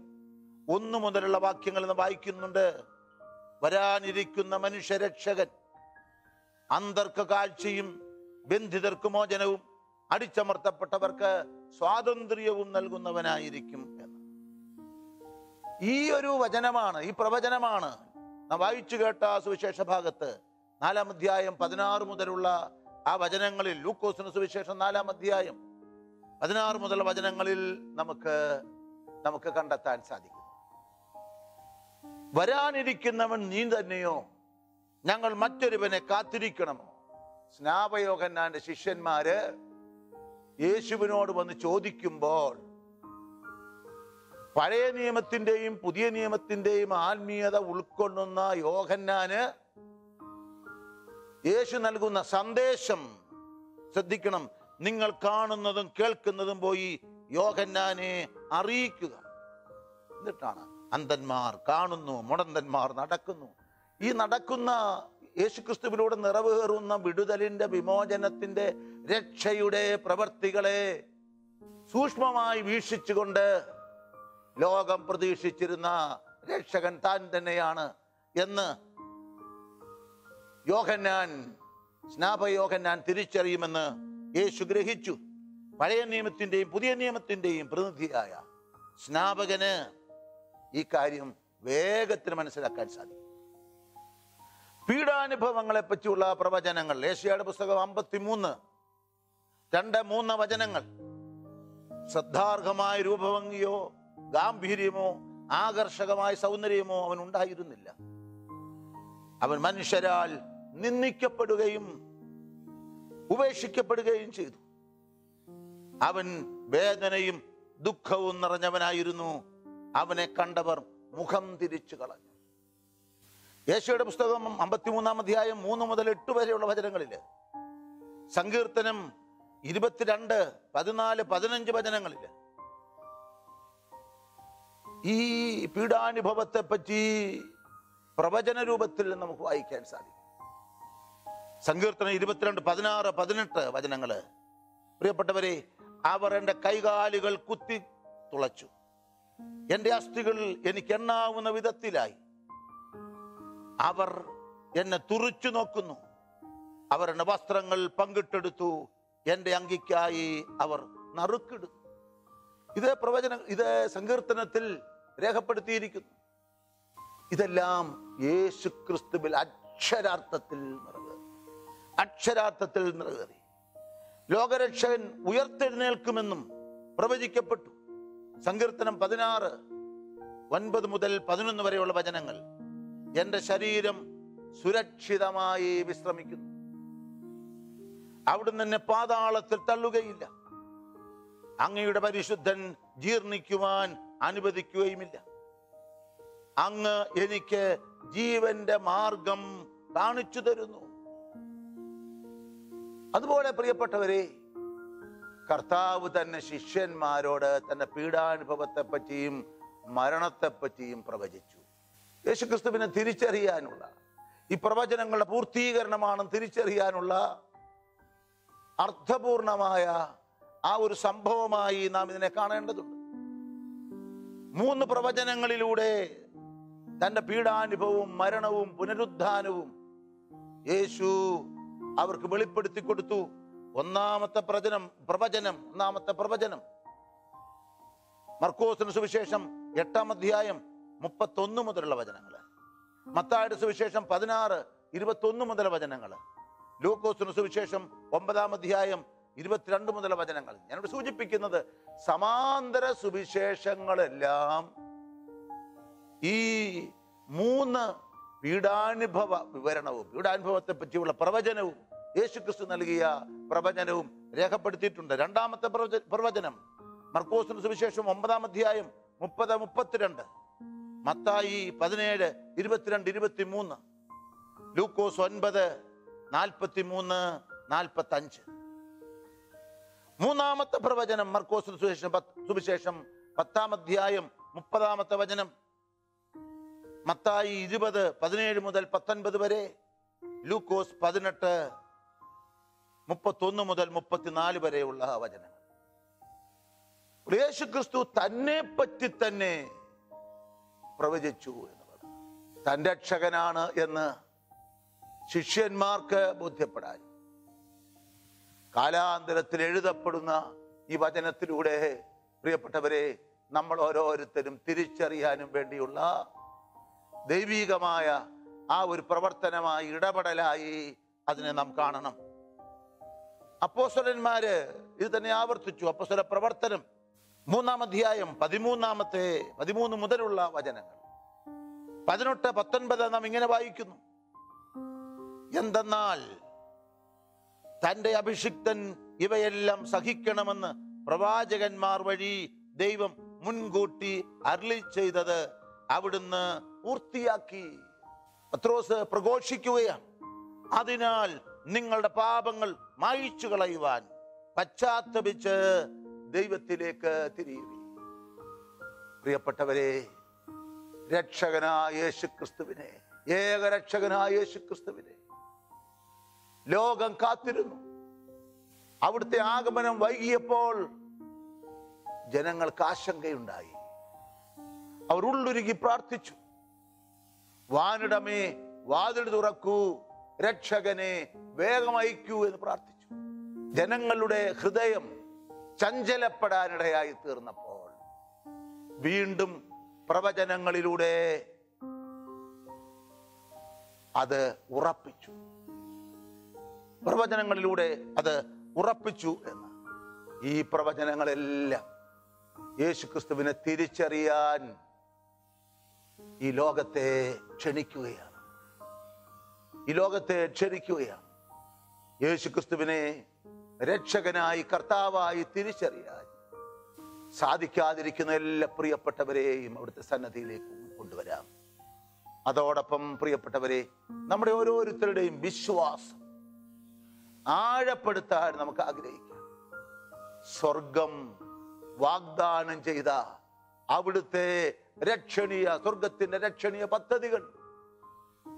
1 മുതലുള്ള വാക്യങ്ങൾ എന്ന് വായിക്കുന്നുണ്ട്. വരാനിരിക്കുന്ന മനുഷ്യരക്ഷകൻ അന്ധർക്ക് കാഴ്ചയും ബന്ധിതർക്ക് മോചനവും അടിച്ചമർത്തപ്പെട്ടവർക്ക് സ്വാതന്ത്ര്യവും നൽകുന്നവനായിരിക്കും എന്ന്. ഈ ഒരു വചനമാണ്, ഈ പ്രവചനമാണ് നാം വായിച്ചു കേട്ട സുവിശേഷ ഭാഗത്ത് 4-ാം അധ്യായം 16 മുതലുള്ള ആ വചനങ്ങളിൽ, ലൂക്കോസിന്റെ സുവിശേഷം 4-ാം അധ്യായം 16 മുതലുള്ള വചനങ്ങളിൽ നമുക്ക് കണ്ടെത്താൻ സാധിക്കും. വരാനിരിക്കുന്നവൻ നീ തന്നെയോ, ഞങ്ങൾ മറ്റൊരുവനെ കാത്തിരിക്കണമോ? സ്നാപയോഹന്നാന്റെ ശിഷ്യന്മാര് യേശുവിനോട് വന്ന് ചോദിക്കുമ്പോൾ പഴയ നിയമത്തിന്റെയും പുതിയ നിയമത്തിന്റെയും ആത്മീയത ഉൾക്കൊള്ളുന്ന യോഹന്നാന് യേശു നൽകുന്ന സന്ദേശം ശ്രദ്ധിക്കണം. നിങ്ങൾ കാണുന്നതും കേൾക്കുന്നതും പോയി യോഹന്നാനെ അറിയിക്കുക. എന്നിട്ടാണ് അന്ധന്മാർ കാണുന്നു, മുടന്തന്മാർ നടക്കുന്നു. ഈ നടക്കുന്ന യേശുക്രിസ്തുവിലൂടെ നിറവേറുന്ന വിടുതലിന്റെ, വിമോചനത്തിന്റെ, രക്ഷയുടെ പ്രവർത്തികളെ സൂക്ഷ്മമായി വീക്ഷിച്ചുകൊണ്ട് ലോകം പ്രതീക്ഷിച്ചിരുന്ന രക്ഷകൻ താൻ തന്നെയാണ് എന്ന് സ്നാപയോഹന്നാൻ തിരിച്ചറിയുമെന്ന് യേശു ഗ്രഹിച്ചു. പഴയ നിയമത്തിന്റെയും പുതിയ നിയമത്തിന്റെയും പ്രതിനിധിയായ സ്നാപകന് ഈ കാര്യം വേഗത്തിൽ മനസ്സിലാക്കാൻ സാധിക്കും. പീഡാനുഭവങ്ങളെ പറ്റിയുള്ള പ്രവചനങ്ങൾ. ഏശയ്യായുടെ പുസ്തകം 53, 2-3 വചനങ്ങൾ. ശ്രദ്ധാർഹമായ രൂപഭംഗിയോ ഗാംഭീര്യമോ ആകർഷകമായ സൗന്ദര്യമോ അവൻ ഉണ്ടായിരുന്നില്ല. അവൻ മനുഷ്യരാൽ നിന്ദിക്കപ്പെടുകയും ഉപേക്ഷിക്കപ്പെടുകയും ചെയ്തു. അവൻ വേദനയും ദുഃഖവും നിറഞ്ഞവനായിരുന്നു. അവനെ കണ്ടവർ മുഖം തിരിച്ചു കളഞ്ഞു. യേശയ്യായുടെ പുസ്തകം 53-ാം അധ്യായം 3 മുതൽ 8 വരെയുള്ള വചനങ്ങളില്, സങ്കീർത്തനം 22, 14, 15 വചനങ്ങളില് ഈ പീഡാനുഭവത്തെ പറ്റി പ്രവചന രൂപത്തിൽ നമുക്ക് വായിക്കാൻ സാധിക്കും. സങ്കീർത്തനം 22, 16, 18 വചനങ്ങള്. പ്രിയപ്പെട്ടവരെ, അവർ എൻ്റെ കൈകാലുകൾ കുത്തി തുളച്ചു, എൻ്റെ അസ്ഥികൾ എനിക്ക് എണ്ണാവുന്ന വിധത്തിലായി. അവർ എന്നെ തുറിച്ചു നോക്കുന്നു, അവർ എൻ്റെ വസ്ത്രങ്ങൾ പങ്കിട്ടെടുത്തു, എൻ്റെ അങ്കിക്കായി അവർ നറുക്കിടുന്നു. ഇത് സങ്കീർത്തനത്തിൽ രേഖപ്പെടുത്തിയിരിക്കുന്നു. ഇതെല്ലാം യേശു ക്രിസ്തുവിൽ അക്ഷരാർത്ഥത്തിൽ നിറവേറി. ലോകരക്ഷകൻ ഉയർത്തെഴുന്നേൽക്കുമെന്നും പ്രവചിക്കപ്പെട്ടു. സങ്കീർത്തനം 16, 9 മുതൽ 11 വരെയുള്ള വചനങ്ങൾ. എൻ്റെ ശരീരം സുരക്ഷിതമായി വിശ്രമിക്കുന്നു, അവിടുന്ന് എന്നെ പാതാളത്തിൽ തള്ളുകയില്ല. അങ്ങയുടെ പരിശുദ്ധൻ ജീർണിക്കുവാൻ അനുവദിക്കുകയുമില്ല. അങ്ങ് എനിക്ക് ജീവന്റെ മാർഗം കാണിച്ചു തരുന്നു. അതുപോലെ പ്രിയപ്പെട്ടവരെ, കർത്താവ് തന്നെ ശിഷ്യന്മാരോട് തന്റെ പീഡാനുഭവത്തെ പറ്റിയും മരണത്തെ പറ്റിയും പ്രവചിച്ചു. യേശുക്രിസ്തുവിനെ തിരിച്ചറിയാനുള്ള, ഈ പ്രവചനങ്ങളുടെ പൂർത്തീകരണമാണെന്ന് തിരിച്ചറിയാനുള്ള അർത്ഥപൂർണമായ ആ ഒരു സംഭവമായി നാം ഇതിനെ കാണേണ്ടതുണ്ട്. 3 പ്രവചനങ്ങളിലൂടെ തന്റെ പീഡാനുഭവവും മരണവും പുനരുദ്ധാനവും യേശു അവർക്ക് വെളിപ്പെടുത്തി കൊടുത്തു. ഒന്നാമത്തെ പ്രവചനം മർക്കോസിന്റെ സുവിശേഷം 8-ാം അധ്യായം 31 മുതലുള്ള വചനങ്ങൾ, മത്തായിയുടെ സുവിശേഷം 16, 21 മുതൽ വചനങ്ങൾ, ലൂക്കോസിന്റെ സുവിശേഷം 9-ാം അധ്യായം 22 മുതൽ വചനങ്ങൾ. ഞാനിവിടെ സൂചിപ്പിക്കുന്നത് സമാന്തര സുവിശേഷങ്ങളെല്ലാം ഈ 3 പീഡാനുഭവ വിവരണവും പീഡാനുഭവത്തെ പറ്റിയുള്ള പ്രവചനവും യേശുക്രിസ്തു നൽകിയ പ്രവചനവും രേഖപ്പെടുത്തിയിട്ടുണ്ട്. 2-ാമത്തെ പ്രവചനം മർക്കോസിന്റെ സുവിശേഷം 9-ാം അധ്യായം 30, 32, മത്തായി 17, 22, 23, ലൂക്കോസ് 9, 43, 45. 3-ാമത്തെ പ്രവചനം മർക്കോസിന്റെ സുവിശേഷം 10-ാം അധ്യായം 30-ാമത്തെ വചനം, മത്തായി 20, 17 മുതൽ 19 വരെ, ലൂക്കോസ് 18, 31 മുതൽ 34 വരെയുള്ള വചനങ്ങൾ. യേശുക്രിസ്തു തന്നെ പറ്റി തന്നെ പ്രവചിച്ചു എന്നുള്ളത്. തന്റെ രക്ഷകനാണ് എന്ന് ശിഷ്യന്മാർക്ക് ബോധ്യപ്പെടാൻ കാലാന്തരത്തിൽ എഴുതപ്പെടുന്ന ഈ വചനത്തിലൂടെ പ്രിയപ്പെട്ടവരെ നമ്മൾ ഓരോരുത്തരും തിരിച്ചറിയാനും വേണ്ടിയുള്ള ദൈവികമായ ആ ഒരു പ്രവർത്തനമായി, ഇടപെടലായി അതിനെ നാം കാണണം. അപ്പോസ്തലന്മാര് ഇത് തന്നെ ആവർത്തിച്ചു. അപ്പോസ്തല പ്രവർത്തനം 3-ാം അധ്യായം 13 മുതലുള്ള വചനങ്ങൾ, 18, 19 നാം ഇങ്ങനെ വായിക്കുന്നു. എന്തെന്നാൽ തന്റെ അഭിഷിക്തൻ ഇവയെല്ലാം സഹിക്കണമെന്ന് പ്രവാചകന്മാർ വഴി ദൈവം മുൻകൂട്ടി അരുളി ചെയ്തത് അവിടുന്ന് പൂർത്തിയാക്കി. പത്രോസ് പ്രഘോഷിക്കുകയാണ്. അതിനാൽ നിങ്ങളുടെ പാപങ്ങൾ മായിച്ചു കളയുവാൻ പശ്ചാത്തപിച്ച് ദൈവത്തിലേക്ക് തിരിയുവീൻ. പ്രിയപ്പെട്ടവരെ, രക്ഷകനായ യേശുക്രിസ്തുവിനെ, ഏകരക്ഷകനായ യേശുക്രിസ്തുവിനെ ലോകം കാത്തിരുന്നു. അവിടുത്തെ ആഗമനം വൈകിയപ്പോൾ ജനങ്ങൾക്ക് ആശങ്കയുണ്ടായി. അവർ ഉള്ളുരുകി പ്രാർത്ഥിച്ചു, വാനിടമേ വാതിൽ തുറക്കൂ, രക്ഷകനെ വേഗം അയക്കൂ എന്ന് പ്രാർത്ഥിച്ചു. ജനങ്ങളുടെ ഹൃദയം ചഞ്ചലപ്പെടാനിടയായി തീർന്നപ്പോൾ വീണ്ടും പ്രവചനങ്ങളിലൂടെ അത് ഉറപ്പിച്ചു. പ്രവചനങ്ങളിലൂടെ അത് ഉറപ്പിച്ചു എന്ന്. ഈ പ്രവചനങ്ങളെല്ലാം യേശുക്രിസ്തുവിനെ തിരിച്ചറിയാൻ ഈ ലോകത്തെ ക്ഷണിക്കുകയാണ്. യേശുക്രിസ്തുവിനെ രക്ഷകനായി, കർത്താവായി തിരിച്ചറിയാൻ സാധിക്കാതിരിക്കുന്ന എല്ലാ പ്രിയപ്പെട്ടവരെയും അവിടുത്തെ സന്നദ്ധിയിലേക്ക് കൊണ്ടുവരാം. അതോടൊപ്പം പ്രിയപ്പെട്ടവരെ, നമ്മുടെ ഓരോരുത്തരുടെയും വിശ്വാസം ആഴപ്പെടുത്താൻ നമുക്ക് ആഗ്രഹിക്കാം. സ്വർഗം വാഗ്ദാനം ചെയ്ത അവിടുത്തെ സ്വർഗത്തിന്റെ രക്ഷണീയ പദ്ധതികൾ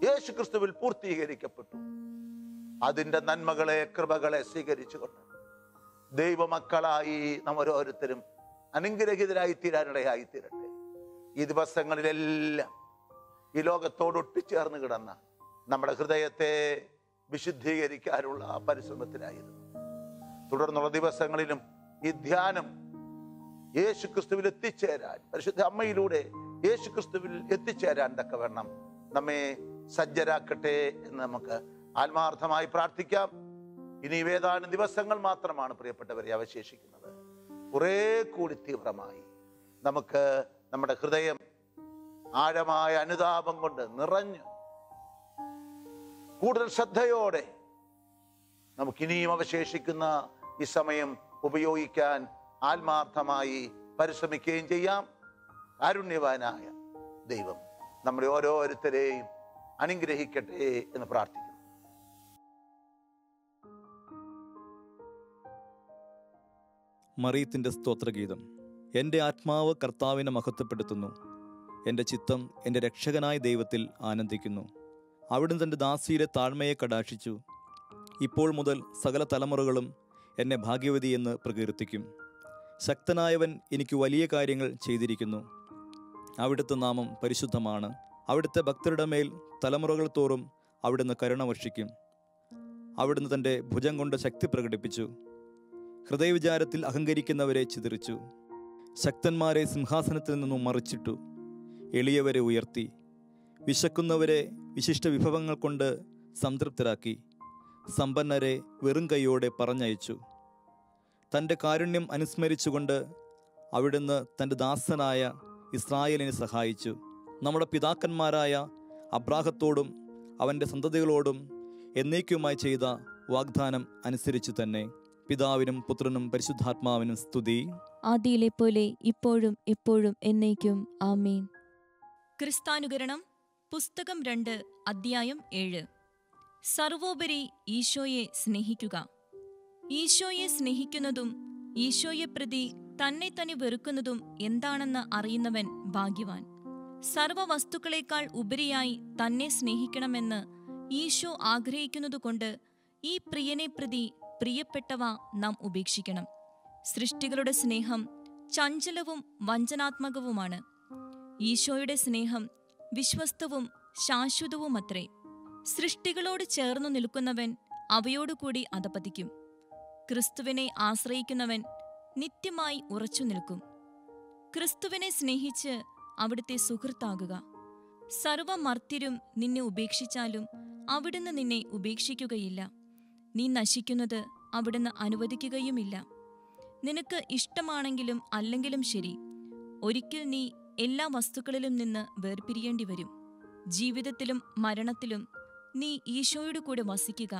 യേശുക്രിസ്തുവിൽ പൂർത്തീകരിക്കപ്പെട്ടു. അതിന്റെ നന്മകളെ, കൃപകളെ സ്വീകരിച്ചുകൊണ്ട് ദൈവമക്കളായി നാം ഓരോരുത്തരും അനുഗ്രഹീതരായി തീരാനിടയായി തീരട്ടെ. ഈ ദിവസങ്ങളിലെല്ലാം ഈ ലോകത്തോട് ഒട്ടിച്ചേർന്ന് കിടന്ന നമ്മുടെ ഹൃദയത്തെ വിശുദ്ധീകരിക്കാനുള്ള പരിശ്രമത്തിലായിരുന്നു. തുടർന്നുള്ള ദിവസങ്ങളിലും ഈ ധ്യാനം യേശുക്രിസ്തുവിൽ എത്തിച്ചേരാൻ, പരിശുദ്ധ അമ്മയിലൂടെ യേശുക്രിസ്തുവിൽ എത്തിച്ചേരാൻ തക്കവണ്ണം നമ്മെ സജ്ജരാക്കട്ടെ എന്ന് നമുക്ക് ആത്മാർത്ഥമായി പ്രാർത്ഥിക്കാം. ഇനി ഏതാനും ദിവസങ്ങൾ മാത്രമാണ് പ്രിയപ്പെട്ടവരെ അവശേഷിക്കുന്നത്. കുറെ കൂടി തീവ്രമായി നമുക്ക് നമ്മുടെ ഹൃദയം ആഴമായ അനുതാപം കൊണ്ട് നിറഞ്ഞ് കൂടുതൽ ശ്രദ്ധയോടെ നമുക്കിനിയും അവശേഷിക്കുന്ന ഈ സമയം ഉപയോഗിക്കാൻ ആത്മാർത്ഥമായി പരിശ്രമിക്കുകയും ചെയ്യാം. കാരുണ്യവാനായ ദൈവം നമ്മളെ ഓരോരുത്തരെയും അനുഗ്രഹിക്കട്ടെ എന്ന് പ്രാർത്ഥിക്കുന്നു. മറിയത്തിൻ്റെ സ്തോത്രഗീതം. എൻ്റെ ആത്മാവ് കർത്താവിനെ മഹത്വപ്പെടുത്തുന്നു. എൻ്റെ ചിത്തം എൻ്റെ രക്ഷകനായ ദൈവത്തിൽ ആനന്ദിക്കുന്നു. അവിടുന്ന് തൻ്റെ ദാസിയുടെ താഴ്മയെ കടാക്ഷിച്ചു. ഇപ്പോൾ മുതൽ സകല തലമുറകളും എന്നെ ഭാഗ്യവതി എന്ന് പ്രകീർത്തിക്കും. ശക്തനായവൻ എനിക്ക് വലിയ കാര്യങ്ങൾ ചെയ്തിരിക്കുന്നു. അവിടുത്തെ നാമം പരിശുദ്ധമാണ്. അവിടുത്തെ ഭക്തരുടെ മേൽ തലമുറകൾ തോറും അവിടുന്ന് കരുണ വർഷിക്കും. അവിടുന്ന് തൻ്റെ ഭുജം കൊണ്ട് ശക്തി പ്രകടിപ്പിച്ചു. ഹൃദയവിചാരത്തിൽ അഹങ്കരിക്കുന്നവരെ ചിതറിച്ചു. ശക്തന്മാരെ സിംഹാസനത്തിൽ നിന്നും മറിച്ചിട്ടു. എളിയവരെ ഉയർത്തി. വിശക്കുന്നവരെ വിശിഷ്ട വിഭവങ്ങൾ കൊണ്ട് സംതൃപ്തരാക്കി. സമ്പന്നരെ വെറും കൈയോടെ പറഞ്ഞയച്ചു. തൻ്റെ കാരുണ്യം അനുസ്മരിച്ചുകൊണ്ട് അവിടുന്ന് തൻ്റെ ദാസനായ ഇസ്രായേലിനെ സഹായിച്ചു. നമ്മുടെ പിതാക്കന്മാരായ അബ്രാഹത്തോടും അവൻ്റെ സന്തതികളോടും എന്നേക്കുമായി ചെയ്ത വാഗ്ദാനം അനുസരിച്ച് തന്നെ. പിതാവിനും പുത്രനും പരിശുദ്ധാത്മാവിനും സ്തുതി. ആദിയിലെ പോലെ ഇപ്പോഴും എപ്പോഴും എന്നേക്കും ആമേൻ. ക്രിസ്താനുകരണം പുസ്തകം 2 അധ്യായം 7. സർവോപരി ഈശോയെ സ്നേഹിക്കുക. ഈശോയെ സ്നേഹിക്കുന്നതും ഈശോയെ പ്രതി തന്നെ തന്നെ വെറുക്കുന്നതും എന്താണെന്ന് അറിയുന്നവൻ ഭാഗ്യവാൻ. സർവവസ്തുക്കളെക്കാൾ ഉപരിയായി തന്നെ സ്നേഹിക്കണമെന്ന് ഈശോ ആഗ്രഹിക്കുന്നതുകൊണ്ട് ഈ പ്രിയനെ പ്രതി പ്രിയപ്പെട്ടവ നാം ഉപേക്ഷിക്കണം. സൃഷ്ടികളുടെ സ്നേഹം ചഞ്ചലവും വഞ്ചനാത്മകവുമാണ്. ഈശോയുടെ സ്നേഹം വിശ്വസ്തവും ശാശ്വതവുമത്രേ. സൃഷ്ടികളോട് ചേർന്നു നിൽക്കുന്നവൻ അവയോടുകൂടി അധപതിക്കും. ക്രിസ്തുവിനെ ആശ്രയിക്കുന്നവൻ നിത്യമായി ഉറച്ചു നിൽക്കും. ക്രിസ്തുവിനെ സ്നേഹിച്ച് അവിടുത്തെ സുഹൃത്താകുക. സർവമർത്യരും നിന്നെ ഉപേക്ഷിച്ചാലും അവിടുന്ന് നിന്നെ ഉപേക്ഷിക്കുകയില്ല. നീ നശിക്കുന്നത് അവിടുന്ന് അനുവദിക്കുകയുമില്ല. നിനക്ക് ഇഷ്ടമാണെങ്കിലും അല്ലെങ്കിലും ശരി, ഒരിക്കൽ നീ എല്ലാ വസ്തുക്കളിലും നിന്ന് വേർപിരിയേണ്ടി വരും. ജീവിതത്തിലും മരണത്തിലും നീ ഈശോയുടെ കൂടെ വസിക്കുക.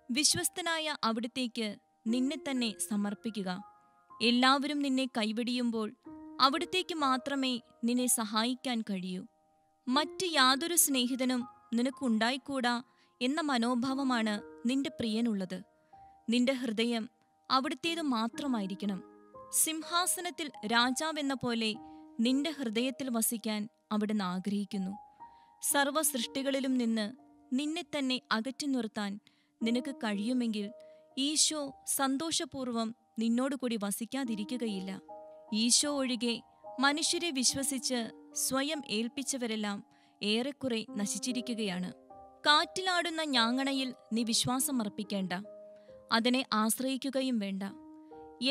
വിശ്വസ്തനായ അവിടുത്തേക്ക് നിന്നെ തന്നെ സമർപ്പിക്കുക. എല്ലാവരും നിന്നെ കൈവെടിയുമ്പോൾ അവിടുത്തേക്ക് മാത്രമേ നിന്നെ സഹായിക്കാൻ കഴിയൂ. മറ്റ് യാതൊരു സ്നേഹിതനും നിനക്കുണ്ടായിക്കൂടാ എന്ന മനോഭാവമാണ് നിന്റെ പ്രിയനുള്ളത്. നിന്റെ ഹൃദയം അവിടുത്തേത് മാത്രമായിരിക്കണം. സിംഹാസനത്തിൽ രാജാവെന്ന പോലെ നിന്റെ ഹൃദയത്തിൽ വസിക്കാൻ അവിടുന്ന് ആഗ്രഹിക്കുന്നു. സർവ സൃഷ്ടികളിലും നിന്ന് നിന്നെ തന്നെ അകറ്റി നിർത്താൻ നിനക്ക് കഴിയുമെങ്കിൽ ഈശോ സന്തോഷപൂർവ്വം നിന്നോടുകൂടി വസിക്കാതിരിക്കുകയില്ല. ഈശോ ഒഴികെ മനുഷ്യരെ വിശ്വസിച്ച് സ്വയം ഏൽപ്പിച്ചവരെല്ലാം ഏറെക്കുറെ നശിച്ചിരിക്കുകയാണ്. കാറ്റിലാടുന്ന ഞാങ്ങണയിൽ നീ വിശ്വാസമർപ്പിക്കേണ്ട, അതിനെ ആശ്രയിക്കുകയും വേണ്ട.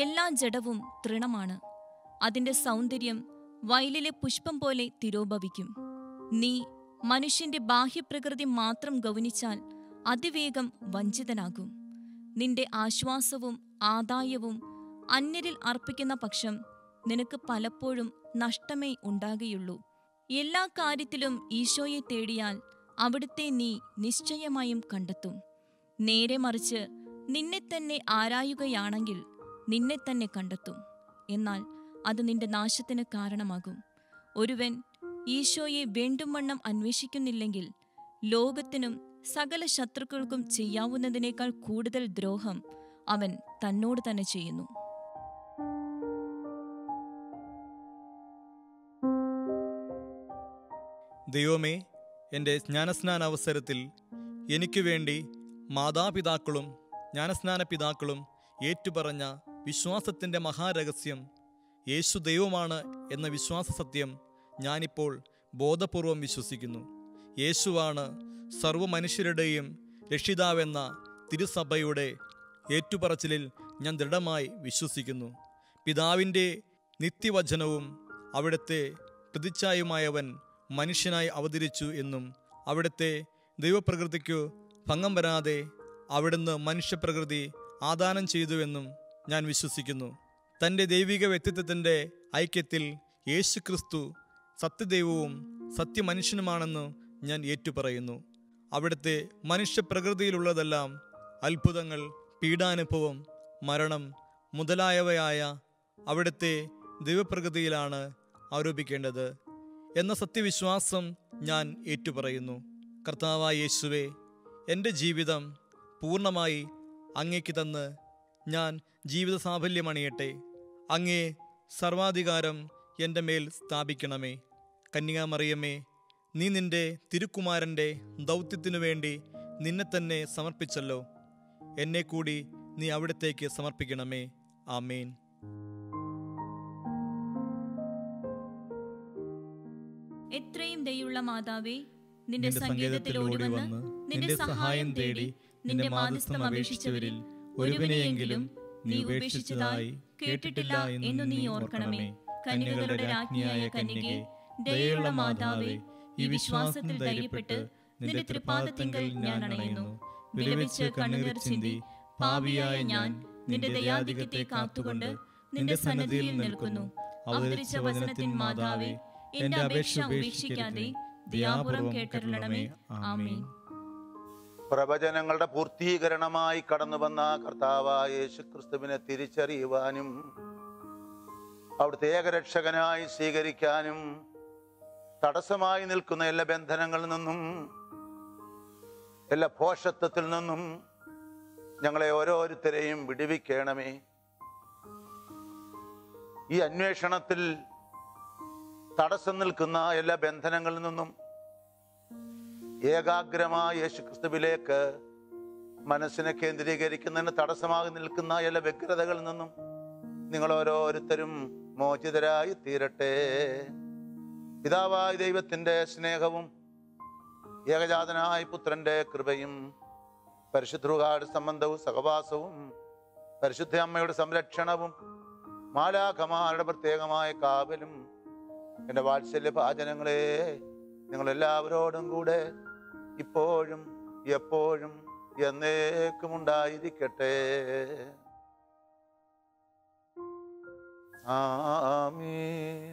എല്ലാ ജഡവും തൃണമാണ്. അതിൻ്റെ സൗന്ദര്യം വയലിലെ പുഷ്പം പോലെ തിരോഭവിക്കും. നീ മനുഷ്യന്റെ ബാഹ്യപ്രകൃതി മാത്രം ഗൗനിച്ചാൽ അതിവേഗം വഞ്ചിതനാകും. നിന്റെ ആശ്വാസവും ആദായവും അന്യരിൽ അർപ്പിക്കുന്ന പക്ഷം നിനക്ക് പലപ്പോഴും നഷ്ടമേ ഉണ്ടാകുകയുള്ളൂ. എല്ലാ കാര്യത്തിലും ഈശോയെ തേടിയാൽ അവിടുത്തെ നീ നിശ്ചയമായും കണ്ടെത്തും. നേരെ മറിച്ച് നിന്നെ തന്നെ ആരായുകയാണെങ്കിൽ നിന്നെ തന്നെ കണ്ടെത്തും. എന്നാൽ അത് നിന്റെ നാശത്തിന് കാരണമാകും. ഒരുവൻ ഈശോയെ വേണ്ടുംവണ്ണം അന്വേഷിക്കുന്നില്ലെങ്കിൽ ലോകത്തിനും സകല ശത്രുക്കൾക്കും ചെയ്യാവുന്നതിനേക്കാൾ കൂടുതൽ ദ്രോഹം അവൻ തന്നോട് തന്നെ ചെയ്യുന്നു. ദൈവമേ, എൻ്റെ ജ്ഞാനസ്നാന അവസരത്തിൽ എനിക്ക് വേണ്ടി മാതാപിതാക്കളും ജ്ഞാനസ്നാന പിതാക്കളും ഏറ്റുപറഞ്ഞ വിശ്വാസത്തിൻ്റെ മഹാരഹസ്യം യേശു ദൈവമാണ് എന്ന വിശ്വാസ സത്യം ഞാനിപ്പോൾ ബോധപൂർവം വിശ്വസിക്കുന്നു. യേശുവാണ് സർവ്വമനുഷ്യരുടെയും രക്ഷിതാവെന്ന തിരുസഭയുടെ ഏറ്റുപറച്ചിലിൽ ഞാൻ ദൃഢമായി വിശ്വസിക്കുന്നു. പിതാവിൻ്റെ നിത്യവചനവും അവിടുത്തെ പ്രതിച്ഛായുമായവൻ മനുഷ്യനായി അവതരിച്ചു എന്നും അവിടുത്തെ ദൈവപ്രകൃതിക്കു ഭംഗം വരാതെ അവിടുന്ന് മനുഷ്യപ്രകൃതി ആദാനം ചെയ്തുവെന്നും ഞാൻ വിശ്വസിക്കുന്നു. തൻ്റെ ദൈവിക വ്യക്തിത്വത്തിൻ്റെ ഐക്യത്തിൽ യേശുക്രിസ്തു സത്യദൈവവും സത്യമനുഷ്യനുമാണെന്ന് ഞാൻ ഏറ്റുപറയുന്നു. അവിടുത്തെ മനുഷ്യപ്രകൃതിയിലുള്ളതെല്ലാം അത്ഭുതങ്ങൾ, പീഡാനുഭവം, മരണം മുതലായവയായ അവിടുത്തെ ദൈവപ്രകൃതിയിലാണ് ആരോപിക്കേണ്ടത് എന്ന സത്യവിശ്വാസം ഞാൻ ഏറ്റുപറയുന്നു. കർത്താവായ യേശുവേ, എൻ്റെ ജീവിതം പൂർണ്ണമായി അങ്ങേക്ക് തന്ന് ഞാൻ ജീവിത സാഫല്യമണിയട്ടെ. അങ്ങേ സർവാധികാരം എൻ്റെ മേൽ സ്ഥാപിക്കണമേ. കന്യകാമറിയമേ, നീ നിൻ്റെ തിരുക്കുമാരൻ്റെ ദൗത്യത്തിനു വേണ്ടി നിന്നെ തന്നെ സമർപ്പിച്ചല്ലോ. എന്നെ കൂടി നീ അവിടത്തേക്ക് സമർപ്പിക്കണമേ. ആമേൻ. എത്രയും ദയുള്ള മാതാവേ, നിന്റെ സങ്കേതത്തിൽ ഓടി വന്ന് നിന്റെ സഹായം തേടി നിന്റെ മാധ്യസ്ഥം അപേക്ഷിച്ചവരിൽ ഒരുവനെയെങ്കിലും നീ ഉപേക്ഷിച്ചതായി കേട്ടിട്ടില്ല എന്നു നീ ഓർക്കണമേ. കന്യകകളുടെ രാജ്ഞിയായ കന്യകേ, ദയയുള്ള മാതാവേ, ഈ വിശ്വാസത്തിൽ ധൈര്യപ്പെട്ട് നിന്റെ തൃപ്പാദത്തിങ്കൽ ഞാൻ അണയുന്നു. വിലപിച്ച് കണ്ണുനീർ ചിന്തി പാപിയായ ഞാൻ നിന്റെ ദയാധിക്യത്തെ കാത്തുകൊണ്ട് നിന്റെ സന്നിധിയിൽ നിൽക്കുന്നു. അവതരിച്ച വചനത്തിൻ മാതാവേ, എന്റെ അപേക്ഷ ഉപേക്ഷിക്കാതെ ദയാപൂർവം കേട്ടരുളണമേ. ആമേൻ. പ്രവചനങ്ങളുടെ പൂർത്തീകരണമായി കടന്നു വന്ന കർത്താവായ യേശുക്രിസ്തുവിനെ തിരിച്ചറിയുവാനും അവിടുത്തെ ഏകരക്ഷകനായി സ്വീകരിക്കാനും തടസ്സമായി നിൽക്കുന്ന എല്ലാ ബന്ധനങ്ങളിൽ നിന്നും എല്ലാ ഭോഷത്വത്തിൽ നിന്നും ഞങ്ങളെ ഓരോരുത്തരെയും വിടുവിക്കണമേ. ഈ അന്വേഷണത്തിൽ തടസ്സം നിൽക്കുന്ന എല്ലാ ബന്ധനങ്ങളിൽ നിന്നും ഏകാഗ്രമായ യേശുക്രിസ്തുവിലേക്ക് മനസ്സിനെ കേന്ദ്രീകരിക്കുന്നതിന് തടസ്സമായി നിൽക്കുന്ന എല്ലാ വ്യഗ്രതകളിൽ നിന്നും നിങ്ങൾ ഓരോരുത്തരും മോചിതരായി തീരട്ടെ. പിതാവായ ദൈവത്തിൻ്റെ സ്നേഹവും ഏകജാതനായ പുത്രൻ്റെ കൃപയും പരിശുദ്ധരുടെ സംബന്ധവും സഹവാസവും പരിശുദ്ധ അമ്മയുടെ സംരക്ഷണവും മാലാഖമാരുടെ പ്രത്യേകമായ കാവലും എൻ്റെ വാത്സല്യ ഭാചനങ്ങളെ നിങ്ങളെല്ലാവരോടും കൂടെ ഇപ്പോഴും എപ്പോഴും എന്നേക്കും ഉണ്ടായിരിക്കട്ടെ. ആമീൻ.